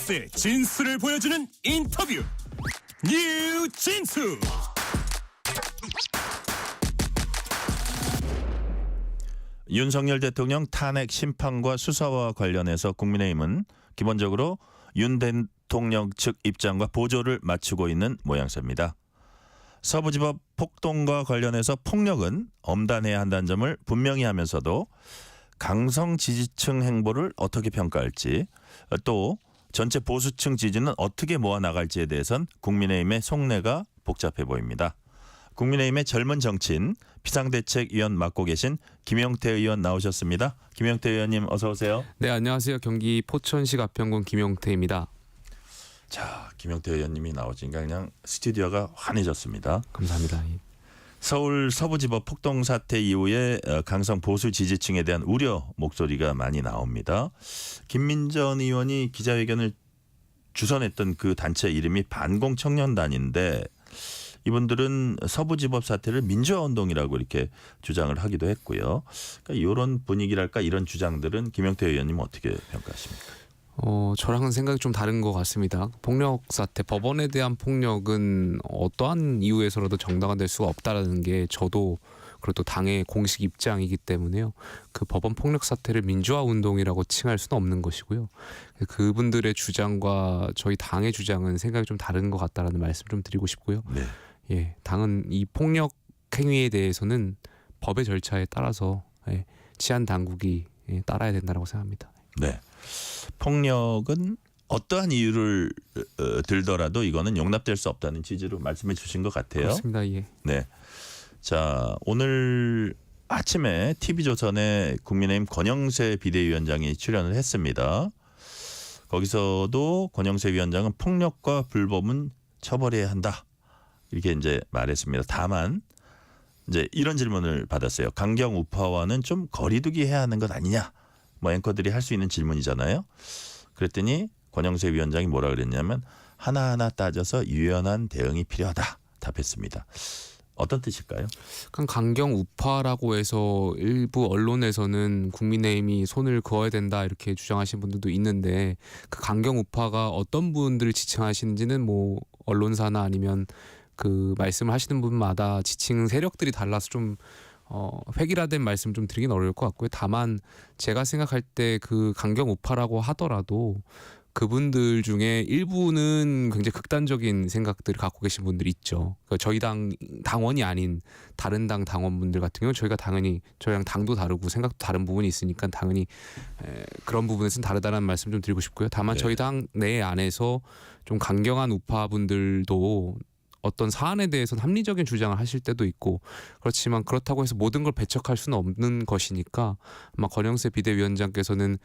뉴스의 진수를 보여주는 인터뷰 뉴진수. 윤석열 대통령 탄핵 심판과 수사와 관련해서 국민의힘은 기본적으로 윤 대통령 측 입장과 보조를 맞추고 있는 모양새입니다. 서부지법 폭동과 관련해서 폭력은 엄단해야 한다는 점을 분명히 하면서도 강성 지지층 행보를 어떻게 평가할지, 또 전체 보수층 지지는 어떻게 모아나갈지에 대해선 국민의힘의 속내가 복잡해 보입니다. 국민의힘의 젊은 정치인 비상대책위원 맡고 계신 김용태 의원 나오셨습니다. 김용태 의원님 어서 오세요. 네, 안녕하세요. 경기 포천시 가평군 김용태입니다. 자, 김용태 의원님이 나오시니까 그냥 스튜디오가 환해졌습니다. 감사합니다. 서울 서부지법 폭동 사태 이후에 강성 보수 지지층에 대한 우려 목소리가 많이 나옵니다. 김민전 의원이 기자회견을 주선했던 그 단체 이름이 반공청년단인데 이분들은 서부지법 사태를 민주화운동이라고 이렇게 주장을 하기도 했고요. 그러니까 이런 분위기랄까 이런 주장들은 김용태 의원님 어떻게 평가하십니까? 저랑은 생각이 좀 다른 것 같습니다. 폭력 사태, 법원에 대한 폭력은 어떠한 이유에서라도 정당화될 수가 없다라는 게 저도 그리고 또 당의 공식 입장이기 때문에요. 그 법원 폭력 사태를 민주화 운동이라고 칭할 수는 없는 것이고요. 그분들의 주장과 저희 당의 주장은 생각이 좀 다른 것 같다라는 말씀 좀 드리고 싶고요. 네. 예, 당은 이 폭력 행위에 대해서는 법의 절차에 따라서 치안 당국이 따라야 된다고 생각합니다. 네. 폭력은 어떠한 이유를 들더라도 이거는 용납될 수 없다는 취지로 말씀해 주신 것 같아요. 그렇습니다. 예. 네. 자, 오늘 아침에 TV조선에 국민의힘 권영세 비대위원장이 출연을 했습니다. 거기서도 권영세 위원장은 폭력과 불법은 처벌해야 한다. 이렇게 이제 말했습니다. 다만 이제 이런 질문을 받았어요. 강경 우파와는 좀 거리두기 해야 하는 것 아니냐. 뭐 앵커들이 할 수 있는 질문이잖아요. 그랬더니 권영세 위원장이 뭐라 그랬냐면 하나하나 따져서 유연한 대응이 필요하다 답했습니다. 어떤 뜻일까요? 강경 우파라고 해서 일부 언론에서는 국민의힘이 손을 그어야 된다 이렇게 주장하시는 분들도 있는데 그 강경 우파가 어떤 분들을 지칭하시는지는 뭐 언론사나 아니면 그 말씀을 하시는 분마다 지칭 세력들이 달라서 좀 획일화된 말씀 좀 드리긴 어려울 것 같고요. 다만 제가 생각할 때 그 강경 우파라고 하더라도 그분들 중에 일부는 굉장히 극단적인 생각들을 갖고 계신 분들이 있죠. 그러니까 저희 당원이 아닌 다른 당 당원분들 같은 경우는 저희가 당연히 저희랑 당도 다르고 생각도 다른 부분이 있으니까 당연히 그런 부분에서는 다르다는 말씀 좀 드리고 싶고요. 다만 네. 저희 당 내 안에서 좀 강경한 우파분들도 어떤 사안에 대해서는 합리적인 주장을 하실 때도 있고 그렇지만 그렇다고 해서 모든 걸 배척할 수는 없는 것이니까 아마 권영세 비대위원장께서는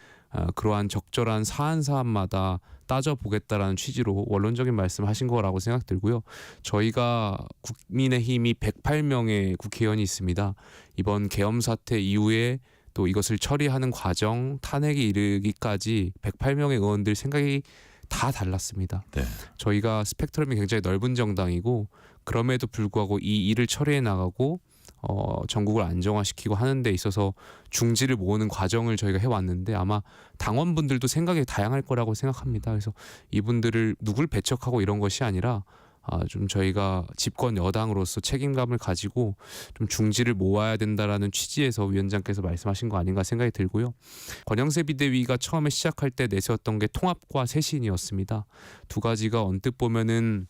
그러한 적절한 사안마다 따져보겠다라는 취지로 원론적인 말씀을 하신 거라고 생각 들고요. 저희가 국민의힘이 108명의 국회의원이 있습니다. 이번 계엄 사태 이후에 또 이것을 처리하는 과정, 탄핵에 이르기까지 108명의 의원들 생각이 다 달랐습니다. 네. 저희가 스펙트럼이 굉장히 넓은 정당이고 그럼에도 불구하고 이 일을 처리해 나가고 전국을 안정화시키고 하는 데 있어서 중지를 모으는 과정을 저희가 해왔는데 아마 당원분들도 생각이 다양할 거라고 생각합니다. 그래서 이분들을 누굴 배척하고 이런 것이 아니라 좀 저희가 집권 여당으로서 책임감을 가지고 좀 중지를 모아야 된다라는 취지에서 위원장께서 말씀하신 거 아닌가 생각이 들고요. 권영세 비대위가 처음에 시작할 때 내세웠던 게 통합과 쇄신이었습니다. 두 가지가 언뜻 보면은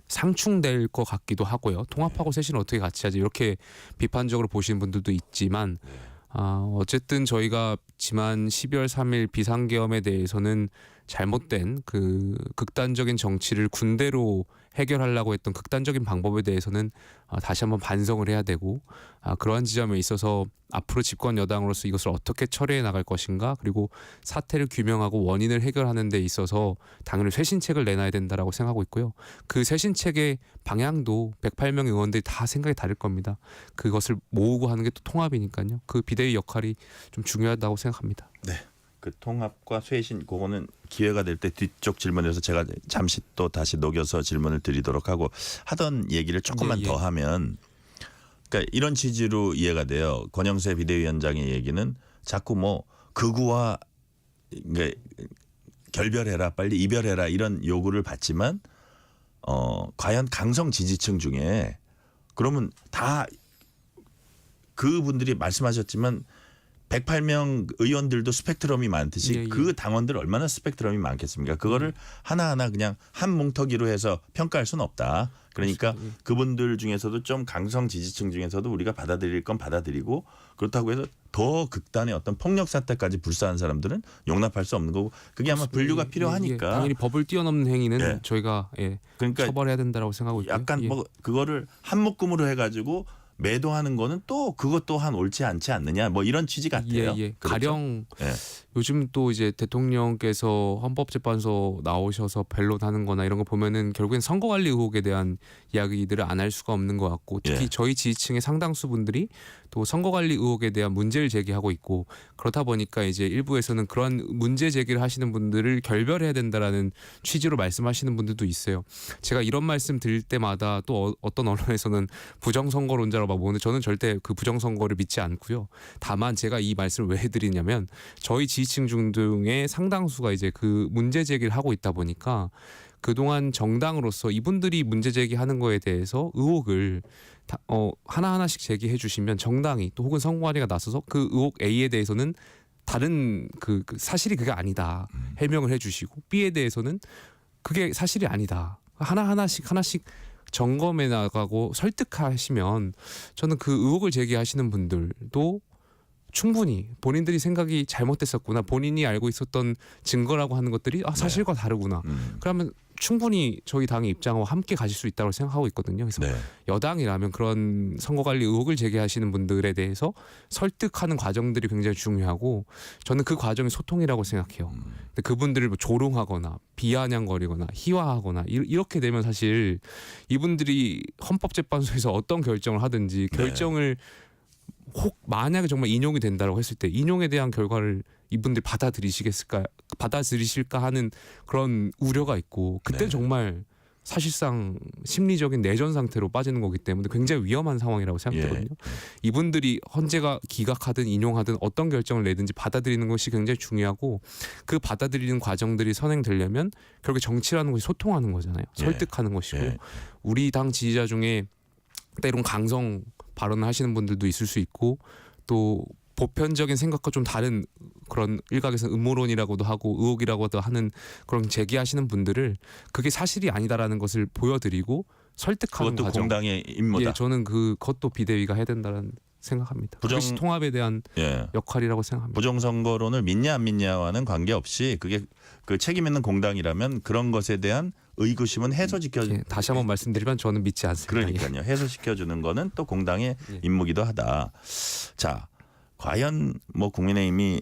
상충될 것 같기도 하고요. 통합하고 쇄신을 어떻게 같이 하지 이렇게 비판적으로 보시는 분들도 있지만 어쨌든 저희가 지난 12월 3일 비상계엄에 대해서는 잘못된 그 극단적인 정치를 군대로 해결하려고 했던 극단적인 방법에 대해서는 다시 한번 반성을 해야 되고 그러한 지점에 있어서 앞으로 집권 여당으로서 이것을 어떻게 처리해 나갈 것인가 그리고 사태를 규명하고 원인을 해결하는 데 있어서 당연히 쇄신책을 내놔야 된다라고 생각하고 있고요. 그 쇄신책의 방향도 108명의 의원들이 다 생각이 다를 겁니다. 그것을 모으고 하는 게 또 통합이니까요. 그 비대위 역할이 좀 중요하다고 생각합니다. 네. 그 통합과 쇄신 그거는 기회가 될 때 뒤쪽 질문에서 제가 잠시 또 다시 녹여서 질문을 드리도록 하고 하던 얘기를 조금만 더 하면 그러니까 이런 취지로 이해가 돼요. 권영세 비대위원장의 얘기는 자꾸 뭐 극우와 그러니까 결별해라, 빨리 이별해라 이런 요구를 받지만 과연 강성 지지층 중에 그러면 다 그분들이 말씀하셨지만 108명 의원들도 스펙트럼이 많듯이 예, 예. 그 당원들 얼마나 스펙트럼이 많겠습니까? 그거를 하나하나 그냥 한 뭉텅이로 해서 평가할 수는 없다. 그러니까 그렇죠. 예. 그분들 중에서도 좀 강성 지지층 중에서도 우리가 받아들일 건 받아들이고 그렇다고 해서 더 극단의 어떤 폭력 사태까지 불사한 사람들은 용납할 수 없는 거고 그게 아마 분류가 예, 필요하니까 당연히 법을 뛰어넘는 행위는 예. 저희가 그러니까 처벌해야 된다라고 생각하고 있고요. 약간 예. 뭐 그거를 한 묶음으로 해가지고 매도하는 거는 또 그것 또한 옳지 않지 않느냐 뭐 이런 취지 같아요. 예. 그렇죠? 가령 예. 요즘 또 이제 대통령께서 헌법재판소 나오셔서 변론하는 거나 이런 거 보면은 결국엔 선거관리 의혹에 대한 이야기들을 안 할 수가 없는 것 같고 특히 예. 저희 지지층의 상당수 분들이 또 선거관리 의혹에 대한 문제를 제기하고 있고 그렇다 보니까 이제 일부에서는 그런 문제 제기를 하시는 분들을 결별해야 된다라는 취지로 말씀하시는 분들도 있어요. 제가 이런 말씀 드릴 때마다 또 어떤 언론에서는 부정선거론자로 막 보는데 저는 절대 그 부정선거를 믿지 않고요. 다만 제가 이 말씀을 왜 해드리냐면 저희 지지층 중에 상당수가 이제 그 문제 제기를 하고 있다 보니까 그동안 정당으로서 이분들이 문제 제기하는 거에 대해서 의혹을 하나하나씩 제기해 주시면 정당이 또 혹은 선관위가 나서서 그 의혹 A에 대해서는 다른 그 사실이 그게 아니다 해명을 해 주시고 B에 대해서는 그게 사실이 아니다 하나씩 점검해 나가고 설득하시면 저는 그 의혹을 제기하시는 분들도 충분히 본인들이 생각이 잘못됐었구나 본인이 알고 있었던 증거라고 하는 것들이 사실과 다르구나 그러면 충분히 저희 당의 입장과 함께 가실 수 있다고 생각하고 있거든요. 그래서 네. 여당이라면 그런 선거관리 의혹을 제기하시는 분들에 대해서 설득하는 과정들이 굉장히 중요하고 저는 그 과정이 소통이라고 생각해요. 근데 그분들을 뭐 조롱하거나 비아냥거리거나 희화하거나 이렇게 되면 사실 이분들이 헌법재판소에서 어떤 결정을 하든지 결정을 혹 만약에 정말 인용이 된다고 했을 때 인용에 대한 결과를 이분들이 받아들이실까 하는 그런 우려가 있고 그때 네. 정말 사실상 심리적인 내전 상태로 빠지는 거기 때문에 굉장히 위험한 상황이라고 생각되거든요. 이분들이 헌재가 기각하든 인용하든 어떤 결정을 내든지 받아들이는 것이 굉장히 중요하고 그 받아들이는 과정들이 선행되려면 결국에 정치라는 것이 소통하는 거잖아요. 설득하는 것이고 우리 당 지지자 중에 때론 강성 발언을 하시는 분들도 있을 수 있고 또 보편적인 생각과 좀 다른 그런 일각에서 음모론이라고도 하고 의혹이라고도 하는 그런 제기하시는 분들을 그게 사실이 아니다라는 것을 보여드리고 설득하는 그것도 과정. 공당의 임무다. 예, 저는 그것도 비대위가 해야 된다는 생각합니다. 그것이 통합에 대한 역할이라고 생각합니다. 부정선거론을 믿냐 안 믿냐와는 관계없이 그게 그 책임 있는 공당이라면 그런 것에 대한 의구심은 해소시켜. 다시 한번 말씀드리면 저는 믿지 않습니다. 그러니까요. 해소시켜주는 거는 또 공당의 임무기도 하다. 자, 과연 뭐 국민의힘이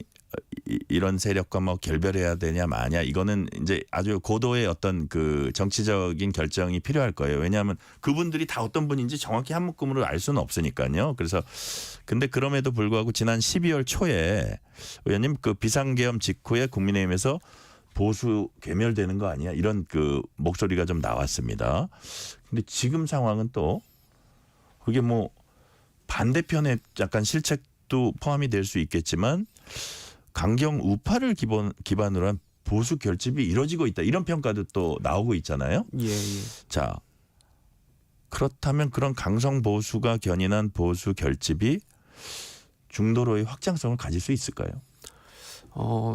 이런 세력과 뭐 결별해야 되냐 마냐 이거는 이제 아주 고도의 어떤 그 정치적인 결정이 필요할 거예요. 왜냐하면 그분들이 다 어떤 분인지 정확히 한 묶음으로 알 수는 없으니까요. 그래서 근데 그럼에도 불구하고 지난 12월 초에 의원님 그 비상계엄 직후에 국민의힘에서 보수 괴멸되는 거 아니야 이런 그 목소리가 좀 나왔습니다. 근데 지금 상황은 또 그게 뭐 반대편의 약간 실책도 포함이 될 수 있겠지만 강경 우파를 기반으로 한 보수 결집이 이루어지고 있다. 이런 평가도 또 나오고 있잖아요. 자, 그렇다면 그런 강성 보수가 견인한 보수 결집이 중도로의 확장성을 가질 수 있을까요?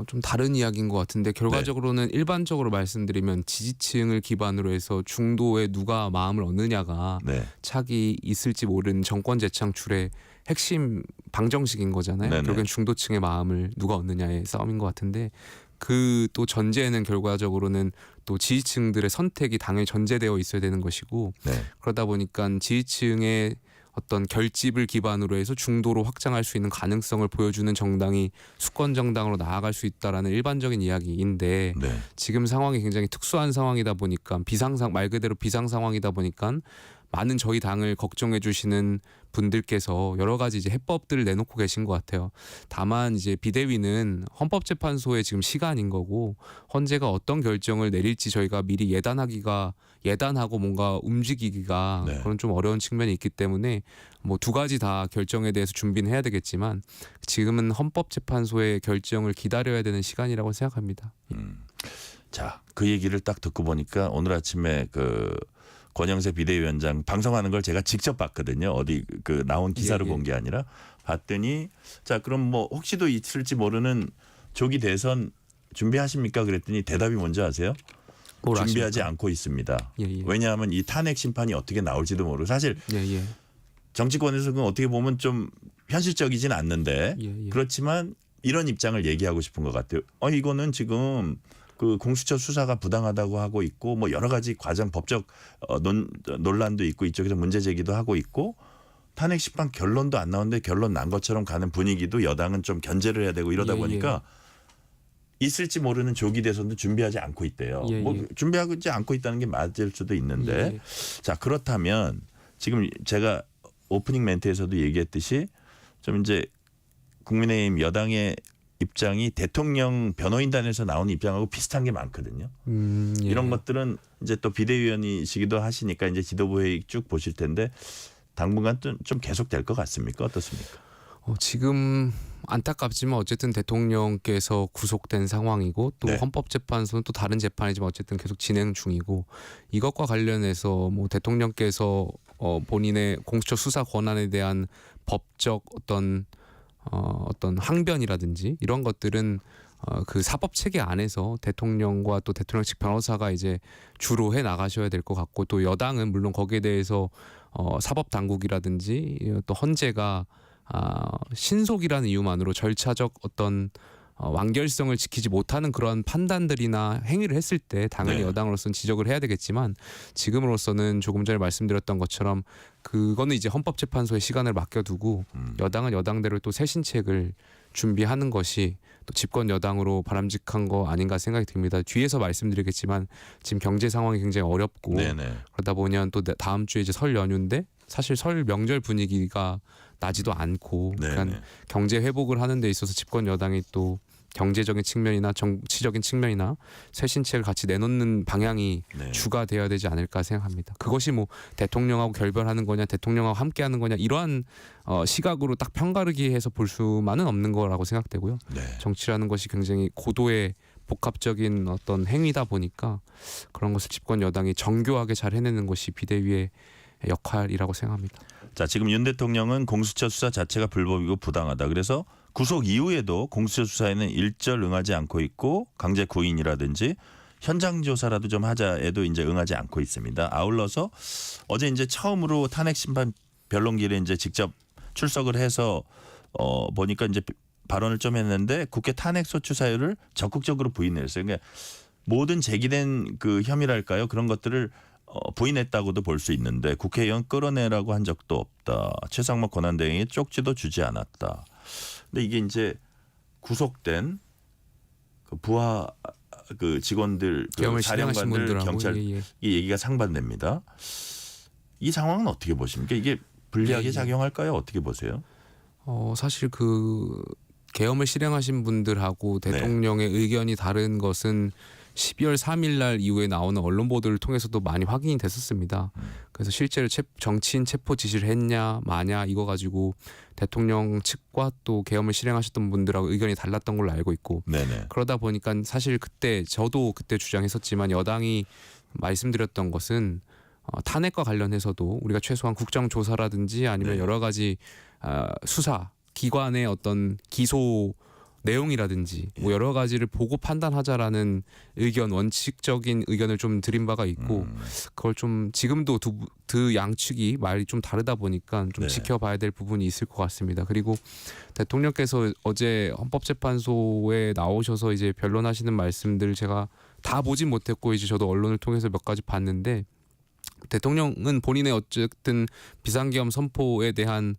좀 다른 이야기인 것 같은데 결과적으로는 일반적으로 말씀드리면 지지층을 기반으로 해서 중도에 누가 마음을 얻느냐가 차기 있을지 모르는 정권 재창출의 핵심 방정식인 거잖아요. 결국엔 중도층의 마음을 누가 얻느냐의 싸움인 것 같은데 그 또 전제는 결과적으로는 또 지지층들의 선택이 당연히 전제되어 있어야 되는 것이고 그러다 보니까 지지층의 어떤 결집을 기반으로 해서 중도로 확장할 수 있는 가능성을 보여주는 정당이 수권 정당으로 나아갈 수 있다라는 일반적인 이야기인데 지금 상황이 굉장히 특수한 상황이다 보니까 말 그대로 비상 상황이다 보니까 많은 저희 당을 걱정해 주시는 분들께서 여러 가지 이제 해법들을 내놓고 계신 것 같아요. 다만 이제 비대위는 헌법재판소의 지금 시간인 거고 헌재가 어떤 결정을 내릴지 저희가 미리 예단하고 뭔가 움직이기가 그런 좀 어려운 측면이 있기 때문에 뭐 두 가지 다 결정에 대해서 준비는 해야 되겠지만 지금은 헌법재판소의 결정을 기다려야 되는 시간이라고 생각합니다. 자, 그 얘기를 딱 듣고 보니까 오늘 아침에 그 권영세 비대위원장 방송하는 걸 제가 직접 봤거든요. 어디 그 나온 기사를 본 게 아니라 봤더니 자, 그럼 뭐 혹시도 있을지 모르는 조기 대선 준비하십니까? 그랬더니 대답이 뭔지 아세요? 뭘 준비하지 아십니까? 않고 있습니다. 예, 예. 왜냐하면 이 탄핵 심판이 어떻게 나올지도 모르고 사실 예, 예. 정치권에서 그건 어떻게 보면 좀 현실적이진 않는데 예, 예. 그렇지만 이런 입장을 얘기하고 싶은 것 같아요. 이거는 지금 그 공수처 수사가 부당하다고 하고 있고 뭐 여러 가지 과정 법적 논란도 있고 이쪽에서 문제 제기도 하고 있고 탄핵 심판 결론도 안 나오는데 결론 난 것처럼 가는 분위기도 여당은 좀 견제를 해야 되고 이러다 예, 보니까 있을지 모르는 조기 대선도 준비하지 않고 있대요. 예, 뭐 예. 준비하지 않고 있다는 게 맞을 수도 있는데 예, 예. 자, 그렇다면 지금 제가 오프닝 멘트에서도 얘기했듯이 좀 이제 국민의힘 여당의 입장이 대통령 변호인단에서 나오는 입장하고 비슷한 게 많거든요. 예. 이런 것들은 이제 또 비대위원이시기도 하시니까 이제 지도부 회의 쭉 보실 텐데 당분간 좀 계속될 것 같습니까? 어떻습니까? 지금 안타깝지만 어쨌든 대통령께서 구속된 상황이고 또 네. 헌법재판소는 또 다른 재판이지만 어쨌든 계속 진행 중이고 이것과 관련해서 뭐 대통령께서 본인의 공수처 수사 권한에 대한 법적 어떤 항변이라든지 이런 것들은 그 사법 체계 안에서 대통령과 또 대통령 측 변호사가 이제 주로 해 나가셔야 될 것 같고 또 여당은 물론 거기에 대해서 사법 당국이라든지 또 헌재가 신속이라는 이유만으로 절차적 어떤 완결성을 지키지 못하는 그런 판단들이나 행위를 했을 때 당연히 네. 여당으로서는 지적을 해야 되겠지만 지금으로서는 조금 전에 말씀드렸던 것처럼 그거는 이제 헌법재판소의 시간을 맡겨두고 여당은 여당대로 또 새신책을 준비하는 것이 또 집권 여당으로 바람직한 거 아닌가 생각이 듭니다. 뒤에서 말씀드리겠지만 지금 경제 상황이 굉장히 어렵고 네네. 그러다 보면 또 다음 주에 이제 설 연휴인데 사실 설 명절 분위기가 나지도 않고 그러니까 네네. 경제 회복을 하는 데 있어서 집권 여당이 또 경제적인 측면이나 정치적인 측면이나 쇄신책을 같이 내놓는 방향이 네. 주가 되어야 되지 않을까 생각합니다. 그것이 뭐 대통령하고 결별하는 거냐 대통령하고 함께하는 거냐 이러한 시각으로 딱 편가르기 해서 볼 수만은 없는 거라고 생각되고요. 네. 정치라는 것이 굉장히 고도의 복합적인 어떤 행위다 보니까 그런 것을 집권 여당이 정교하게 잘 해내는 것이 비대위의 역할이라고 생각합니다. 자, 지금 윤 대통령은 공수처 수사 자체가 불법이고 부당하다. 그래서 구속 이후에도 공수처 수사에는 일절 응하지 않고 있고 강제 구인이라든지 현장 조사라도 좀 하자에도 이제 응하지 않고 있습니다. 아울러서 어제 이제 처음으로 탄핵 심판 변론길에 이제 직접 출석을 해서 보니까 이제 발언을 좀 했는데 국회 탄핵 소추 사유를 적극적으로 부인했어요. 그러니까 모든 제기된 그 혐의랄까요? 그런 것들을 부인했다고도 볼 수 있는데 국회의원 끌어내라고 한 적도 없다. 최상목 권한대행에 쪽지도 주지 않았다. 근데 이게 이제 구속된 그 부하 그 직원들, 그 계엄을 실행하신 사령관들, 분들하고 경찰 예. 이 얘기가 상반됩니다. 이 상황은 어떻게 보십니까? 이게 불리하게 예. 작용할까요? 어떻게 보세요? 사실 그 계엄을 실행하신 분들하고 대통령의 의견이 다른 것은 12월 3일 날 이후에 나오는 언론 보도를 통해서도 많이 확인이 됐었습니다. 그래서 실제로 정치인 체포 지시를 했냐 마냐 이거 가지고 대통령 측과 또 계엄을 실행하셨던 분들하고 의견이 달랐던 걸로 알고 있고 네네. 그러다 보니까 사실 그때 저도 그때 주장했었지만 여당이 말씀드렸던 것은 탄핵과 관련해서도 우리가 최소한 국정조사라든지 아니면 네. 여러 가지 수사 기관의 어떤 기소 내용이라든지 뭐 여러 가지를 보고 판단하자라는 의견 원칙적인 의견을 좀 드린 바가 있고 그걸 좀 지금도 두 양측이 말이 좀 다르다 보니까 좀 네. 지켜봐야 될 부분이 있을 것 같습니다. 그리고 대통령께서 어제 헌법재판소에 나오셔서 이제 변론하시는 말씀들 제가 다 보진 못했고 이제 저도 언론을 통해서 몇 가지 봤는데 대통령은 본인의 어쨌든 비상계엄 선포에 대한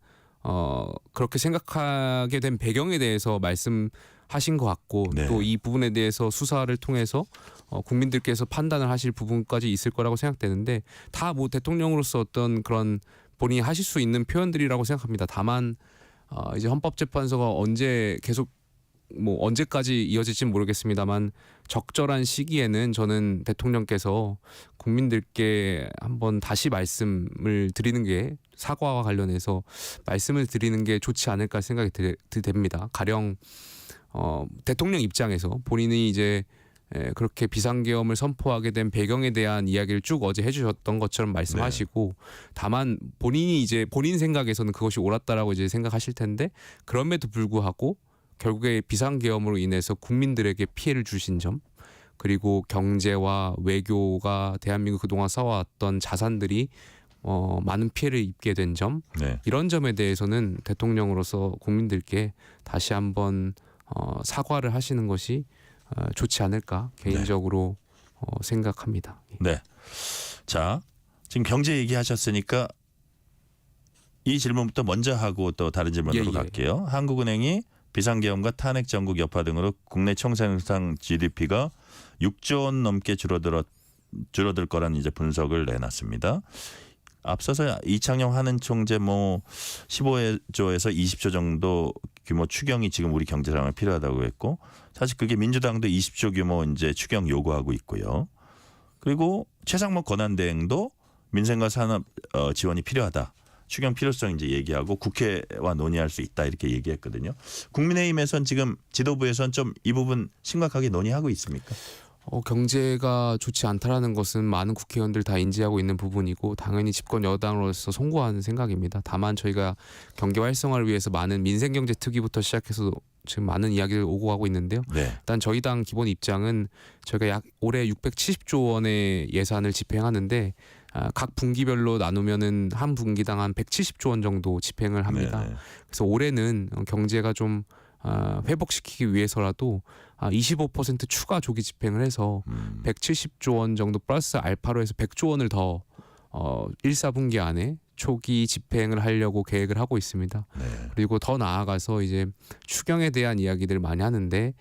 그렇게 생각하게 된 배경에 대해서 말씀하신 것 같고 네. 또 이 부분에 대해서 수사를 통해서 국민들께서 판단을 하실 부분까지 있을 거라고 생각되는데 다 뭐 대통령으로서 어떤 그런 본인이 하실 수 있는 표현들이라고 생각합니다. 다만 이제 헌법재판소가 언제까지 이어질지는 모르겠습니다만 적절한 시기에는 저는 대통령께서 국민들께 한번 다시 말씀을 드리는 게 사과와 관련해서 말씀을 드리는 게 좋지 않을까 생각이 됩니다. 가령 대통령 입장에서 본인이 이제 그렇게 비상계엄을 선포하게 된 배경에 대한 이야기를 쭉 어제 해주셨던 것처럼 말씀하시고 다만 본인이 이제 본인 생각에서는 그것이 옳았다라고 이제 생각하실 텐데 그럼에도 불구하고 결국에 비상계엄으로 인해서 국민들에게 피해를 주신 점 그리고 경제와 외교가 대한민국 그동안 쌓아왔던 자산들이 많은 피해를 입게 된 점 이런 점에 대해서는 대통령으로서 국민들께 다시 한번 사과를 하시는 것이 좋지 않을까 개인적으로 생각합니다. 네. 자, 지금 경제 얘기하셨으니까 이 질문부터 먼저 하고 또 다른 질문으로 갈게요. 한국은행이 비상계엄과 탄핵 전국 여파 등으로 국내 총생산 GDP가 6조 원 넘게 줄어들 거란 이제 분석을 내놨습니다. 앞서서 이창용 한은 총재 15조에서 20조 정도 규모 추경이 지금 우리 경제 상황에 필요하다고 했고 사실 그게 민주당도 20조 규모 이제 추경 요구하고 있고요. 그리고 최상목 권한대행도 민생과 산업 지원이 필요하다. 추경 필요성 이제 얘기하고 국회와 논의할 수 있다 이렇게 얘기했거든요. 국민의힘에선 지금 지도부에선 좀 이 부분 심각하게 논의하고 있습니까? 경제가 좋지 않다라는 것은 많은 국회의원들 다 인지하고 있는 부분이고 당연히 집권 여당으로서 송구하는 생각입니다. 다만 저희가 경제 활성화를 위해서 많은 민생경제 특위부터 시작해서 지금 많은 이야기를 오고 가고 있는데요. 일단 저희 당 기본 입장은 저희가 올해 670조 원의 예산을 집행하는데 각 분기별로 나누면은 한 분기당 한 170조 원 정도 집행을 합니다. 그래서 올해는 경제가 좀 회복시키기 위해서라도 25% 추가 조기 집행을 해서 170조 원 정도 플러스 알파로 해서 100조 원을 더 1, 4분기 안에 초기 집행을 하려고 계획을 하고 있습니다. 그리고 더 나아가서 이제 추경에 대한 이야기들을 많이 하는데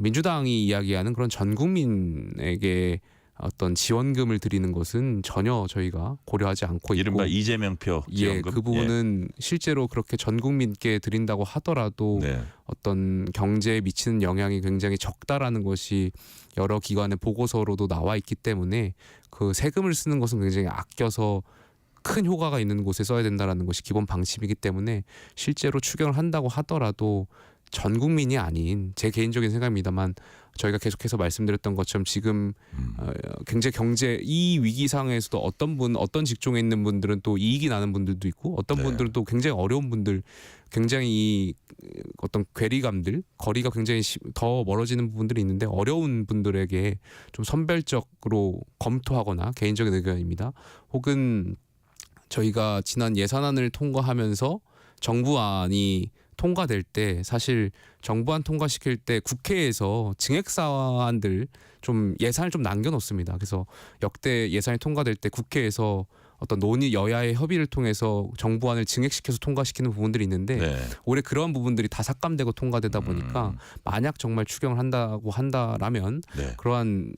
민주당이 이야기하는 그런 전 국민에게 어떤 지원금을 드리는 것은 전혀 저희가 고려하지 않고 있고 이른바 이재명표 지원금. 그 부분은 실제로 그렇게 전 국민께 드린다고 하더라도 어떤 경제에 미치는 영향이 굉장히 적다라는 것이 여러 기관의 보고서로도 나와 있기 때문에 그 세금을 쓰는 것은 굉장히 아껴서 큰 효과가 있는 곳에 써야 된다라는 것이 기본 방침이기 때문에 실제로 추경을 한다고 하더라도 전 국민이 아닌 제 개인적인 생각입니다만 저희가 계속해서 말씀드렸던 것처럼 지금 굉장히 경제 이 위기 상황에서도 어떤 직종에 있는 분들은 또 이익이 나는 분들도 있고 어떤 분들은 또 굉장히 어려운 분들 굉장히 어떤 괴리감들 거리가 굉장히 더 멀어지는 부분들이 있는데 어려운 분들에게 좀 선별적으로 검토하거나 개인적인 의견입니다. 혹은 저희가 지난 예산안을 통과하면서 정부안이 통과될 때 사실 정부안 통과시킬 때 국회에서 증액 사안들 좀 예산을 좀 남겨놓습니다. 그래서 역대 예산이 통과될 때 국회에서 어떤 논의 여야의 협의를 통해서 정부안을 증액시켜서 통과시키는 부분들이 있는데 올해 그런 부분들이 다 삭감되고 통과되다 보니까 만약 정말 추경을 한다고 한다라면 그러한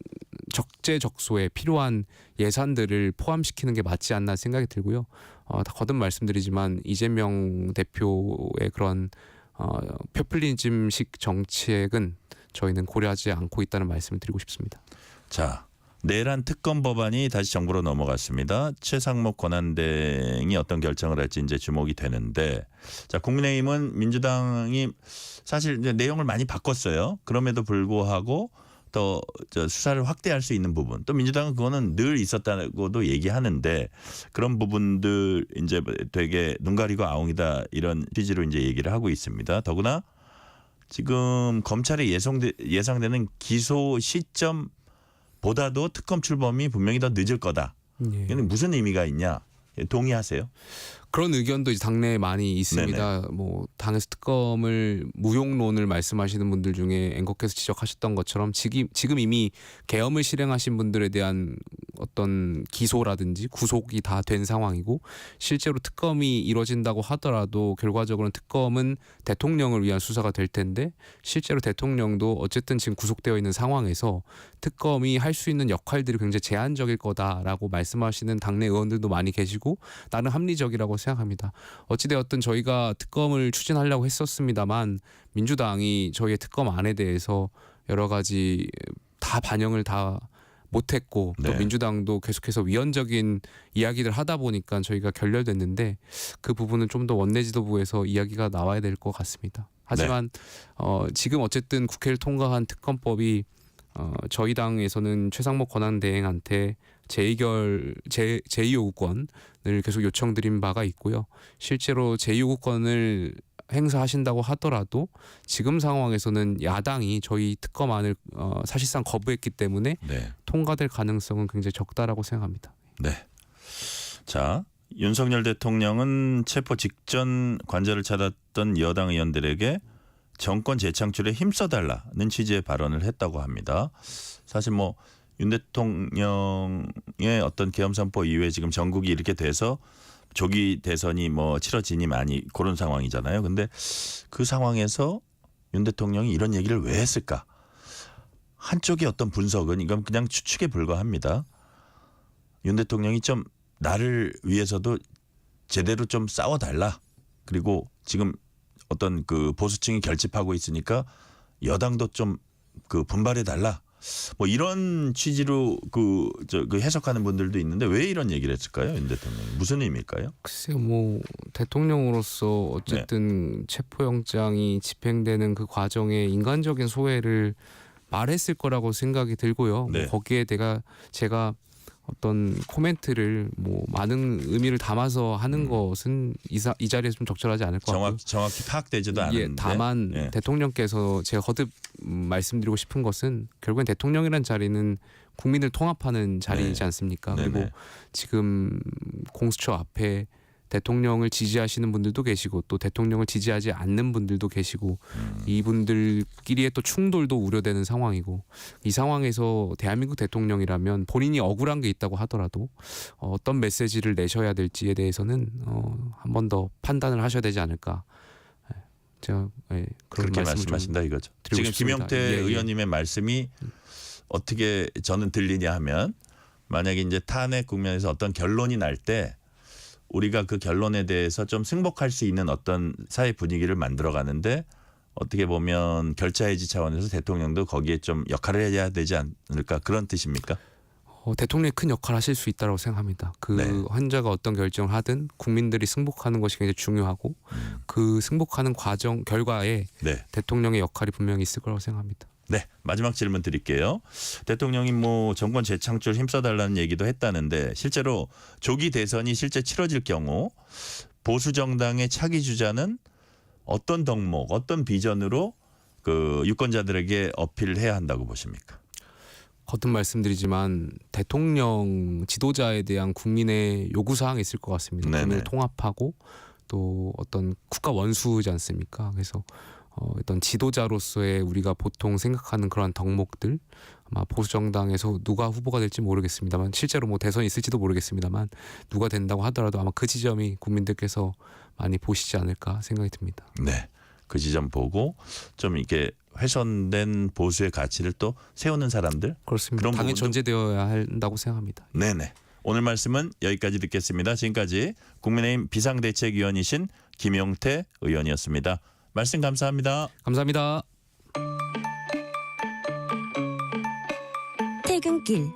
적재적소에 필요한 예산들을 포함시키는 게 맞지 않나 생각이 들고요. 다 거듭 말씀드리지만 이재명 대표의 그런 포퓰리즘식 정책은 저희는 고려하지 않고 있다는 말씀을 드리고 싶습니다. 자, 내란 특검 법안이 다시 정부로 넘어갔습니다. 최상목 권한대행이 어떤 결정을 할지 이제 주목이 되는데, 자 국민의힘은 민주당이 사실 이제 내용을 많이 바꿨어요. 그럼에도 불구하고 더 수사를 확대할 수 있는 부분, 또 민주당은 그거는 늘 있었다고도 얘기하는데 그런 부분들 이제 되게 눈 가리고 아웅이다 이런 취지로 이제 얘기를 하고 있습니다. 더구나 지금 검찰에 예상되는 기소 시점보다도 특검 출범이 분명히 더 늦을 거다. 이게 무슨 의미가 있냐? 동의하세요? 그런 의견도 이제 당내에 많이 있습니다. 뭐 당에서 특검을 무용론을 말씀하시는 분들 중에 앵커께서 지적하셨던 것처럼 지금 이미 계엄을 실행하신 분들에 대한 어떤 기소라든지 구속이 다 된 상황이고 실제로 특검이 이루어진다고 하더라도 결과적으로는 특검은 대통령을 위한 수사가 될 텐데 실제로 대통령도 어쨌든 지금 구속되어 있는 상황에서 특검이 할 수 있는 역할들이 굉장히 제한적일 거다라고 말씀하시는 당내 의원들도 많이 계시고 나는 합리적이라고 생각합니다. 어찌되었든 저희가 특검을 추진하려고 했었습니다만 민주당이 저희의 특검안에 대해서 여러 가지 다 반영을 다 못했고 또 민주당도 계속해서 위헌적인 이야기를 하다 보니까 저희가 결렬됐는데 그 부분은 좀 더 원내 지도부에서 이야기가 나와야 될 것 같습니다. 하지만 지금 어쨌든 국회를 통과한 특검법이 저희 당에서는 최상목 권한대행한테 제2요구권을 계속 요청드린 바가 있고요. 실제로 제2요구권을 행사하신다고 하더라도 지금 상황에서는 야당이 저희 특검안을 사실상 거부했기 때문에 네. 통과될 가능성은 굉장히 적다라고 생각합니다. 네. 자, 윤석열 대통령은 체포 직전 관저를 찾았던 여당 의원들에게 정권 재창출에 힘써달라는 취지의 발언을 했다고 합니다. 사실 뭐 윤 대통령의 어떤 계엄선포 이후에 지금 전국이 이렇게 돼서 조기 대선이 뭐 치러지니 많이 그런 상황이잖아요. 근데 그 상황에서 윤 대통령이 이런 얘기를 왜 했을까? 한쪽의 어떤 분석은 이건 그냥 추측에 불과합니다. 윤 대통령이 좀 나를 위해서도 제대로 좀 싸워달라. 그리고 지금 어떤 그 보수층이 결집하고 있으니까 여당도 좀 그 분발해달라. 뭐 이런 취지로 그 해석하는 분들도 있는데 왜 이런 얘기를 했을까요, 윤 대통령이? 무슨 의미일까요? 글쎄요, 뭐 대통령으로서 어쨌든 체포영장이 집행되는 그 과정에 인간적인 소외를 말했을 거라고 생각이 들고요. 네. 뭐 거기에 제가 어떤 코멘트를 뭐 많은 의미를 담아서 하는 것은 이 자리에서 좀 적절하지 않을 것 같고요. 정확히 파악되지도 않은데. 예, 다만 예. 대통령께서 제가 거듭 말씀드리고 싶은 것은 결국엔 대통령이라는 자리는 국민을 통합하는 자리이지 네. 않습니까? 네네. 그리고 지금 공수처 앞에 대통령을 지지하시는 분들도 계시고 또 대통령을 지지하지 않는 분들도 계시고 이분들끼리의 또 충돌도 우려되는 상황이고 이 상황에서 대한민국 대통령이라면 본인이 억울한 게 있다고 하더라도 어떤 메시지를 내셔야 될지에 대해서는 한 번 더 판단을 하셔야 되지 않을까. 제가 그런 그렇게 말씀을 말씀하신다 이거죠. 드리고 지금 싶습니다. 김용태 예, 예. 의원님의 말씀이 어떻게 저는 들리냐 하면 만약에 이제 탄핵 국면에서 어떤 결론이 날 때 우리가 그 결론에 대해서 좀 승복할 수 있는 어떤 사회 분위기를 만들어 가는데 어떻게 보면 결자해지 차원에서 대통령도 거기에 좀 역할을 해야 되지 않을까 그런 뜻입니까? 대통령이 큰 역할을 하실 수 있다고 생각합니다. 그 네. 환자가 어떤 결정을 하든 국민들이 승복하는 것이 굉장히 중요하고 그 승복하는 과정 결과에 네. 대통령의 역할이 분명히 있을 거라고 생각합니다. 네, 마지막 질문 드릴게요. 대통령이 뭐 정권 재창출 힘써달라는 얘기도 했다는데 실제로 조기 대선이 실제 치러질 경우 보수 정당의 차기 주자는 어떤 덕목, 어떤 비전으로 그 유권자들에게 어필을 해야 한다고 보십니까? 거듭 말씀드리지만 대통령 지도자에 대한 국민의 요구 사항이 있을 것 같습니다. 네네. 국민을 통합하고 또 어떤 국가 원수지 않습니까? 그래서 어떤 지도자로서의 우리가 보통 생각하는 그러한 덕목들 아마 보수 정당에서 누가 후보가 될지 모르겠습니다만 실제로 뭐 대선이 있을지도 모르겠습니다만 누가 된다고 하더라도 아마 그 지점이 국민들께서 많이 보시지 않을까 생각이 듭니다. 네, 그 지점 보고 좀 이렇게 훼손된 보수의 가치를 또 세우는 사람들. 그렇습니다. 그런 당연히 부분도- 전제되어야 한다고 생각합니다. 네네. 오늘 말씀은 여기까지 듣겠습니다. 지금까지 국민의힘 비상대책위원이신 김용태 의원이었습니다. 말씀 감사합니다. 감사합니다. 퇴근길